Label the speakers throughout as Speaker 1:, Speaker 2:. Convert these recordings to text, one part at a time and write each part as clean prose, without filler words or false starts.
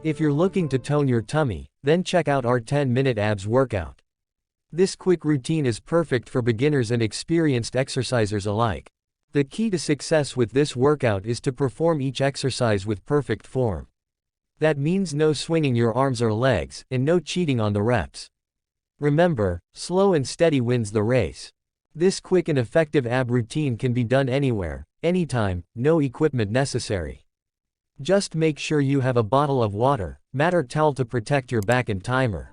Speaker 1: If you're looking to tone your tummy, then check out our 10-minute abs workout. This quick routine is perfect for beginners and experienced exercisers alike. The key to success with this workout is to perform each exercise with perfect form. That means no swinging your arms or legs, and no cheating on the reps. Remember, slow and steady wins the race. This quick and effective ab routine can be done anywhere, anytime, no equipment necessary. Just make sure you have a bottle of water, mat or towel to protect your back and timer.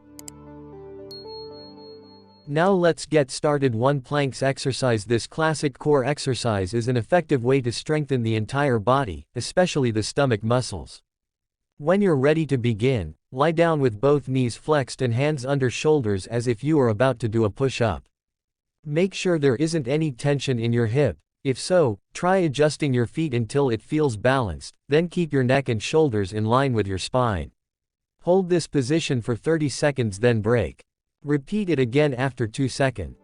Speaker 1: Now let's get started. 1 Planks exercise. This classic core exercise is an effective way to strengthen the entire body, especially the stomach muscles. When you're ready to begin, lie down with both knees flexed and hands under shoulders as if you are about to do a push-up. Make sure there isn't any tension in your hip. If so, try adjusting your feet until it feels balanced, then keep your neck and shoulders in line with your spine. Hold this position for 30 seconds then break. Repeat it again after 2 seconds.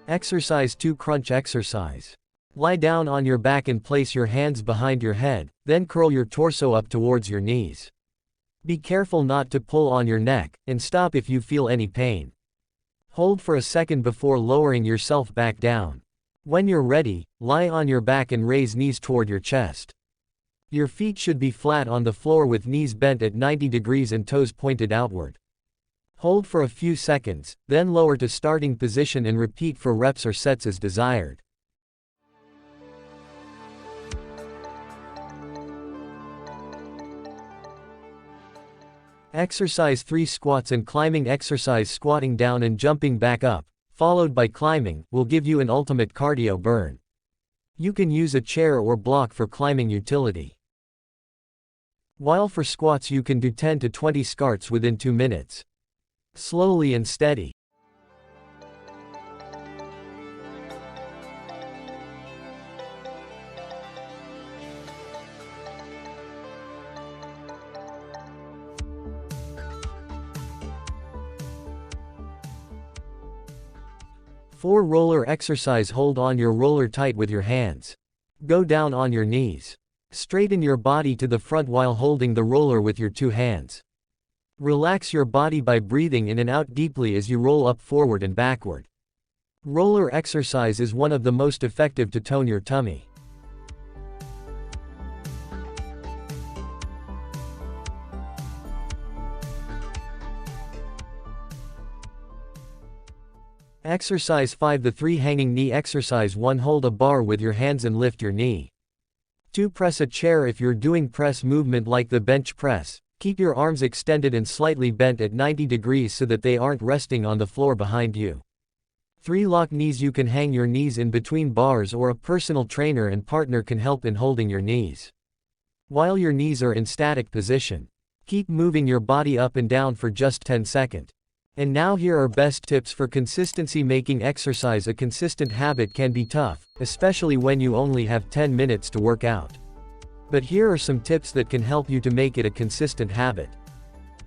Speaker 1: Exercise 2 Crunch exercise. Lie down on your back and place your hands behind your head, then curl your torso up towards your knees. Be careful not to pull on your neck, and stop if you feel any pain. Hold for a second before lowering yourself back down. When you're ready, lie on your back and raise knees toward your chest. Your feet should be flat on the floor with knees bent at 90 degrees and toes pointed outward. Hold for a few seconds, then lower to starting position and repeat for reps or sets as desired. Exercise 3 Squats and climbing exercise. Squatting down and jumping back up, followed by climbing, will give you an ultimate cardio burn. You can use a chair or block for climbing utility. While for squats you can do 10 to 20 squats within 2 minutes. Slowly and steady. For roller exercise. Hold on your roller tight with your hands. Go down on your knees. Straighten your body to the front while holding the roller with your 2 hands. Relax your body by breathing in and out deeply as you roll up forward and backward. Roller exercise is one of the most effective to tone your tummy. Exercise 5 The 3 Hanging knee exercise. 1 Hold a bar with your hands and lift your knee. 2 Press a chair. If you're doing press movement like the bench press, keep your arms extended and slightly bent at 90 degrees so that they aren't resting on the floor behind you. 3 Lock knees. You can hang your knees in between bars or a personal trainer and partner can help in holding your knees. While your knees are in static position, keep moving your body up and down for just 10 seconds. And now here are best tips for consistency. Making exercise a consistent habit can be tough, especially when you only have 10 minutes to work out. But here are some tips that can help you to make it a consistent habit.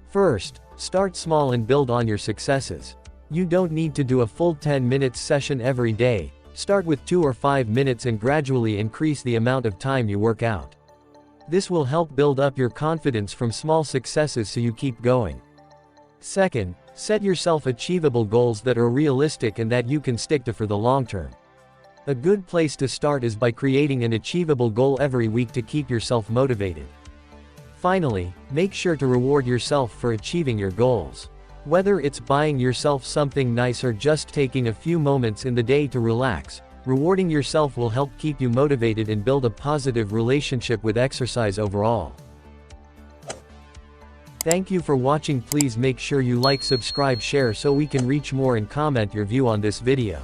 Speaker 1: First, start small and build on your successes. You don't need to do a full 10 minutes session every day. Start with 2 or 5 minutes and gradually increase the amount of time you work out. This will help build up your confidence from small successes so you keep going. Second, set yourself achievable goals that are realistic and that you can stick to for the long term. A good place to start is by creating an achievable goal every week to keep yourself motivated. Finally, make sure to reward yourself for achieving your goals. Whether it's buying yourself something nice or just taking a few moments in the day to relax, rewarding yourself will help keep you motivated and build a positive relationship with exercise overall. Thank you for watching. Please make sure you like, subscribe, share so we can reach more and comment your view on this video.